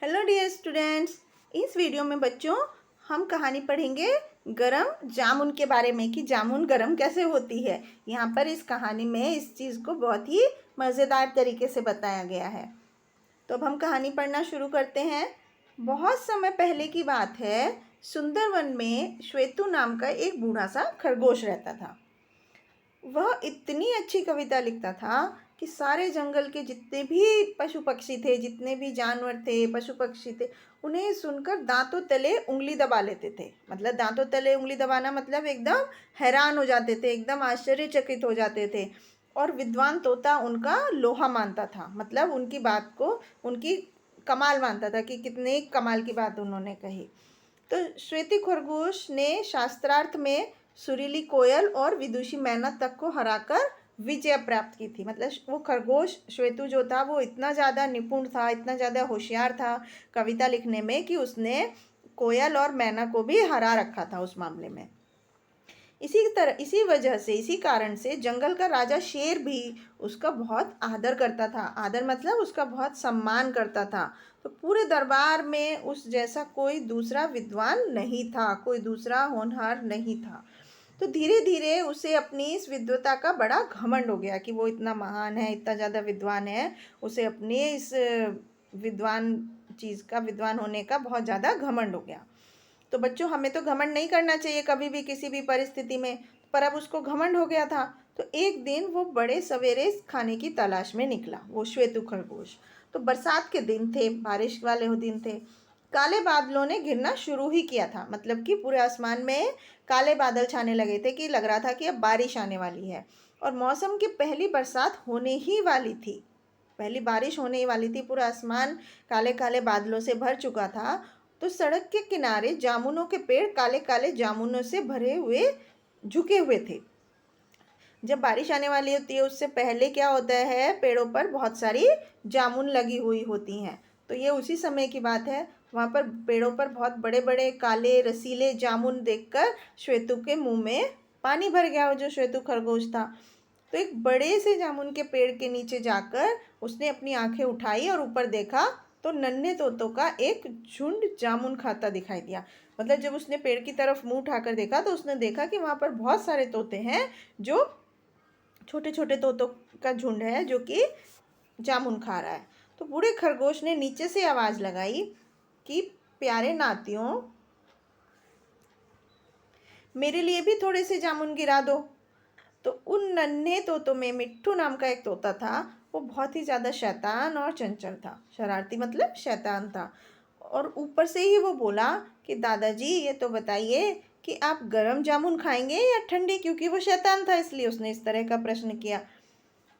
Hello dear students. इस video में बच्चों हम कहानी पढ़ेंगे गरम जामुन के बारे में कि जामुन गरम कैसे होती है। यहाँ पर इस कहानी में इस चीज़ को बहुत ही मज़ेदार तरीके से बताया गया है। तो अब हम कहानी पढ़ना शुरू करते हैं। बहुत समय पहले की बात है। सुंदरवन में श्वेतु नाम का एक बूढ़ा सा खरगोश रहता था। वह इतनी अच्छी कविता लिखता था कि सारे जंगल के जितने भी पशु पक्षी थे, जितने भी जानवर थे, पशु पक्षी थे, उन्हें सुनकर दांतों तले उंगली दबा लेते थे। मतलब दांतों तले उंगली दबाना मतलब एकदम हैरान हो जाते थे, एकदम आश्चर्यचकित हो जाते थे। और विद्वान तोता उनका लोहा मानता था, मतलब उनकी बात को उनकी कमाल मानता था कि कितने कमाल की बात उन्होंने कही। तो श्वेती खरगोश ने शास्त्रार्थ में सुरीली कोयल और विदुषी मैना तक को हराकर विजय प्राप्त की थी। मतलब वो खरगोश श्वेतु जो था वो इतना ज़्यादा निपुण था, इतना ज़्यादा होशियार था कविता लिखने में कि उसने कोयल और मैना को भी हरा रखा था उस मामले में। इसी वजह से, इसी कारण से जंगल का राजा शेर भी उसका बहुत आदर करता था। आदर मतलब उसका बहुत सम्मान करता था। तो पूरे दरबार में उस जैसा कोई दूसरा विद्वान नहीं था, कोई दूसरा होनहार नहीं था। तो धीरे धीरे उसे अपनी इस विद्वता का बड़ा घमंड हो गया कि वो इतना महान है, इतना ज़्यादा विद्वान है। उसे अपने इस विद्वान चीज़ का, विद्वान होने का बहुत ज़्यादा घमंड हो गया। तो बच्चों, हमें तो घमंड नहीं करना चाहिए कभी भी किसी भी परिस्थिति में, पर अब उसको घमंड हो गया था। तो एक दिन वो बड़े सवेरे खाने की तलाश में निकला, वो श्वेतु खरगोश। तो बरसात के दिन थे, बारिश वाले वो दिन थे। काले बादलों ने घिरना शुरू ही किया था, मतलब कि पूरे आसमान में काले बादल छाने लगे थे कि लग रहा था कि अब बारिश आने वाली है। और मौसम की पहली बरसात होने ही वाली थी, पहली बारिश होने ही वाली थी। पूरा आसमान काले काले बादलों से भर चुका था। तो सड़क के किनारे जामुनों के पेड़ काले काले जामुनों से भरे हुए झुके हुए थे। जब बारिश आने वाली होती है उससे पहले क्या होता है, पेड़ों पर बहुत सारी जामुन लगी हुई होती हैं। तो ये उसी समय की बात है। वहाँ पर पेड़ों पर बहुत बड़े बड़े काले रसीले जामुन देखकर श्वेतु के मुंह में पानी भर गया, जो श्वेतु खरगोश था। तो एक बड़े से जामुन के पेड़ के नीचे जाकर उसने अपनी आंखें उठाई और ऊपर देखा तो नन्हे तोतों का एक झुंड जामुन खाता दिखाई दिया। मतलब जब उसने पेड़ की तरफ मुंह उठाकर देखा तो उसने देखा कि वहाँ पर बहुत सारे तोते हैं, जो छोटे छोटे तोतों का झुंड है जो कि जामुन खा रहा है। तो बूढ़े खरगोश ने नीचे से आवाज़ लगाई कि प्यारे नातियों, मेरे लिए भी थोड़े से जामुन गिरा दो। तो उन नन्हे तोतों में मिट्ठू नाम का एक तोता था। वो बहुत ही ज़्यादा शैतान और चंचल था, शरारती मतलब शैतान था। और ऊपर से ही वो बोला कि दादाजी ये तो बताइए कि आप गरम जामुन खाएंगे या ठंडी, क्योंकि वो शैतान था इसलिए उसने इस तरह का प्रश्न किया।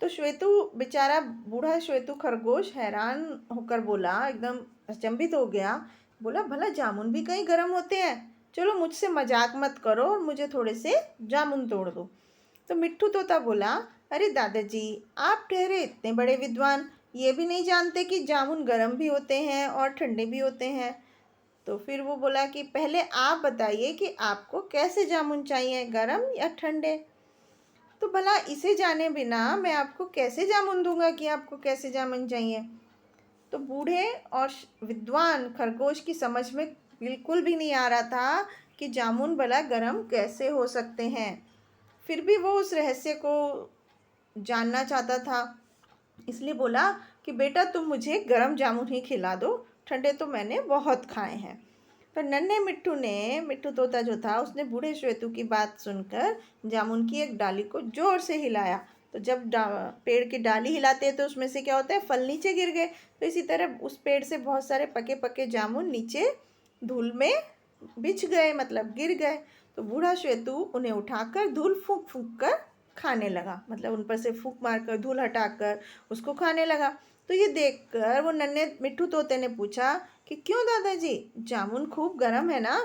तो श्वेतु बेचारा बूढ़ा श्वेतु खरगोश हैरान होकर बोला, एकदम अचंभित हो गया। बोला, भला जामुन भी कहीं गर्म होते हैं? चलो मुझसे मजाक मत करो और मुझे थोड़े से जामुन तोड़ दो। तो मिट्ठू तोता बोला, अरे दादाजी, आप ठहरे इतने बड़े विद्वान, ये भी नहीं जानते कि जामुन गर्म भी होते हैं और ठंडे भी होते हैं? तो फिर वो बोला कि पहले आप बताइए कि आपको कैसे जामुन चाहिए, गर्म या ठंडे? तो भला इसे जाने बिना मैं आपको कैसे जामुन दूंगा कि आपको कैसे जामुन चाहिए? तो बूढ़े और विद्वान खरगोश की समझ में बिल्कुल भी नहीं आ रहा था कि जामुन भला गर्म कैसे हो सकते हैं। फिर भी वो उस रहस्य को जानना चाहता था, इसलिए बोला कि बेटा तुम मुझे गरम जामुन ही खिला दो, ठंडे तो मैंने बहुत खाए हैं। तो नन्हे मिट्ठू तोता जो था उसने बूढ़े श्वेतु की बात सुनकर जामुन की एक डाली को जोर से हिलाया। तो जब पेड़ की डाली हिलाते हैं तो उसमें से क्या होता है, फल नीचे गिर गए। तो इसी तरह उस पेड़ से बहुत सारे पके पके जामुन नीचे धूल में बिछ गए, मतलब गिर गए। तो बूढ़ा श्वेतु उन्हें उठाकर धूल फूंक फूंक कर खाने लगा, मतलब उन पर से फूंक मारकर धूल हटाकर उसको खाने लगा। तो ये देखकर वो नन्हे मिट्ठू तोते ने पूछा कि क्यों दादाजी, जामुन खूब गर्म है ना?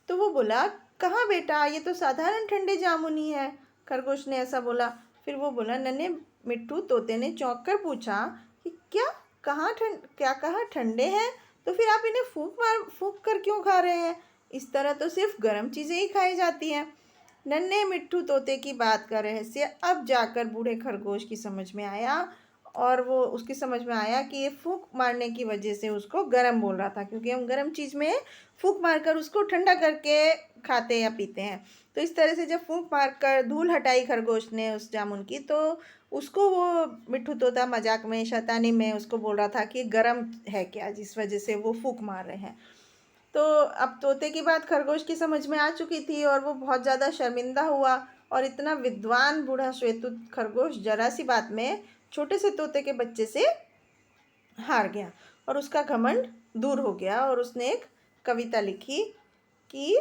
तो वो बोला, कहाँ बेटा, ये तो साधारण ठंडे जामुन ही है। खरगोश ने ऐसा बोला। फिर वो बोला, नन्हे मिट्ठू तोते ने चौंक कर पूछा कि क्या कहा ठंडे हैं? तो फिर आप इन्हें फूंक कर क्यों खा रहे हैं? इस तरह तो सिर्फ गर्म चीज़ें ही खाई जाती हैं। नन्हे मिट्ठू तोते की बात का रहस्य अब जाकर बूढ़े खरगोश की समझ में आया और वो उसकी समझ में आया कि ये फूंक मारने की वजह से उसको गरम बोल रहा था, क्योंकि हम गरम चीज़ में फूंक मारकर उसको ठंडा करके खाते या पीते हैं। तो इस तरह से जब फूंक मारकर धूल हटाई खरगोश ने उस जामुन की, तो उसको वो मिट्ठू तोता मजाक में शैतानी में उसको बोल रहा था कि गरम है क्या, जिस वजह से वो फूंक मार रहे हैं। तो अब तोते की बात खरगोश की समझ में आ चुकी थी और वो बहुत ज़्यादा शर्मिंदा हुआ। और इतना विद्वान बूढ़ा श्वेतुत खरगोश जरा सी बात में छोटे से तोते के बच्चे से हार गया और उसका घमंड दूर हो गया। और उसने एक कविता लिखी कि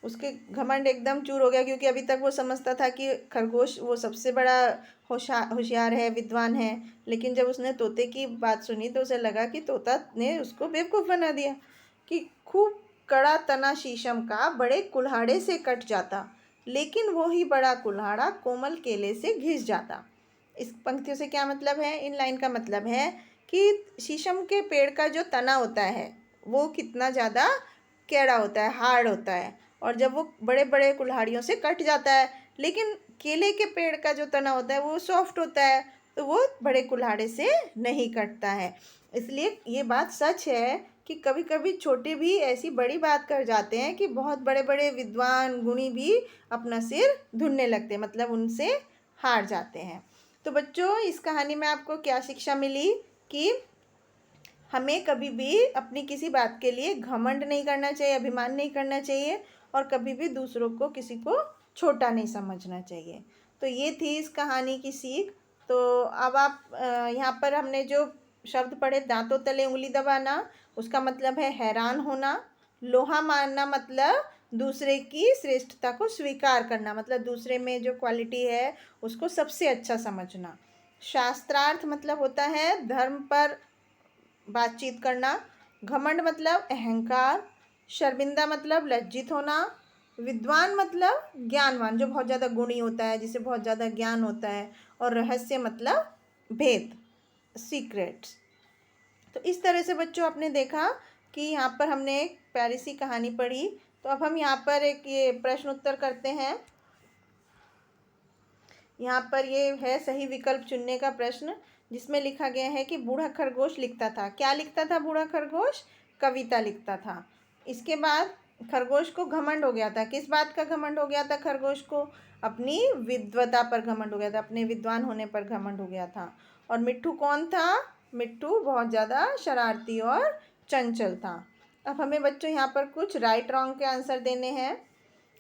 उसके घमंड एकदम चूर हो गया, क्योंकि अभी तक वो समझता था कि खरगोश वो सबसे बड़ा होशियार है, विद्वान है। लेकिन जब उसने तोते की बात सुनी तो उसे लगा कि तोता ने उसको बेवकूफ़ बना दिया कि खूब कड़ा तना शीशम का बड़े कुल्हाड़े से कट जाता, लेकिन वो ही बड़ा कुल्हाड़ा कोमल केले से घिस जाता। इस पंक्तियों से क्या मतलब है? इन लाइन का मतलब है कि शीशम के पेड़ का जो तना होता है वो कितना ज़्यादा कैड़ा होता है, हार्ड होता है, और जब वो बड़े बड़े कुल्हाड़ियों से कट जाता है। लेकिन केले के पेड़ का जो तना होता है वो सॉफ्ट होता है, तो वो बड़े कुल्हाड़े से नहीं कटता है। इसलिए ये बात सच है कि कभी कभी छोटे भी ऐसी बड़ी बात कर जाते हैं कि बहुत बड़े बड़े विद्वान गुणी भी अपना सिर ढूंढने लगते हैं, मतलब उनसे हार जाते हैं। तो बच्चों, इस कहानी में आपको क्या शिक्षा मिली कि हमें कभी भी अपनी किसी बात के लिए घमंड नहीं करना चाहिए, अभिमान नहीं करना चाहिए, और कभी भी दूसरों को, किसी को छोटा नहीं समझना चाहिए। तो ये थी इस कहानी की सीख। तो अब आप यहाँ पर हमने जो शब्द पढ़े, दांतों तले उंगली दबाना, उसका मतलब है हैरान होना। लोहा मानना मतलब दूसरे की श्रेष्ठता को स्वीकार करना, मतलब दूसरे में जो क्वालिटी है उसको सबसे अच्छा समझना। शास्त्रार्थ मतलब होता है धर्म पर बातचीत करना। घमंड मतलब अहंकार। शर्मिंदा मतलब लज्जित होना। विद्वान मतलब ज्ञानवान, जो बहुत ज़्यादा गुणी होता है, जिसे बहुत ज़्यादा ज्ञान होता है। और रहस्य मतलब भेद, सीक्रेट्स। तो इस तरह से बच्चों आपने देखा कि यहाँ पर हमने एक प्यारी सी कहानी पढ़ी। तो अब हम यहाँ पर एक ये प्रश्न उत्तर करते हैं। यहाँ पर ये है सही विकल्प चुनने का प्रश्न, जिसमें लिखा गया है कि बूढ़ा खरगोश लिखता था। क्या लिखता था बूढ़ा खरगोश? कविता लिखता था। इसके बाद खरगोश को घमंड हो गया था। किस बात का घमंड हो गया था खरगोश को? अपनी विद्वता पर घमंड हो गया था, अपने विद्वान होने पर घमंड हो गया था। और मिट्ठू कौन था? मिट्ठू बहुत ज़्यादा शरारती और चंचल था। अब हमें बच्चों यहाँ पर कुछ राइट रॉन्ग के आंसर देने हैं।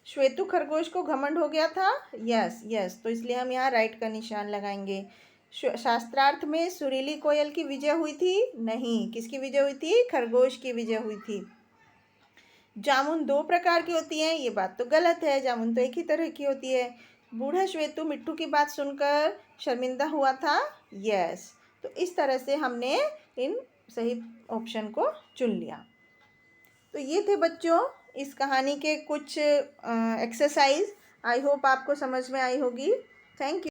श्वेतु खरगोश को घमंड हो गया था, यस यस, तो इसलिए हम यहाँ राइट का निशान लगाएंगे। शास्त्रार्थ में सुरीली कोयल की विजय हुई थी? नहीं। किसकी विजय हुई थी? खरगोश की विजय हुई थी। जामुन दो प्रकार की होती है, ये बात तो गलत है, जामुन तो एक ही तरह की होती है। बूढ़ा श्वेतु मिट्ठू की बात सुनकर शर्मिंदा हुआ था, यस। तो इस तरह से हमने इन सही ऑप्शन को चुन लिया। तो ये थे बच्चों इस कहानी के कुछ एक्सरसाइज। आई होप आपको समझ में आई होगी। Thank you.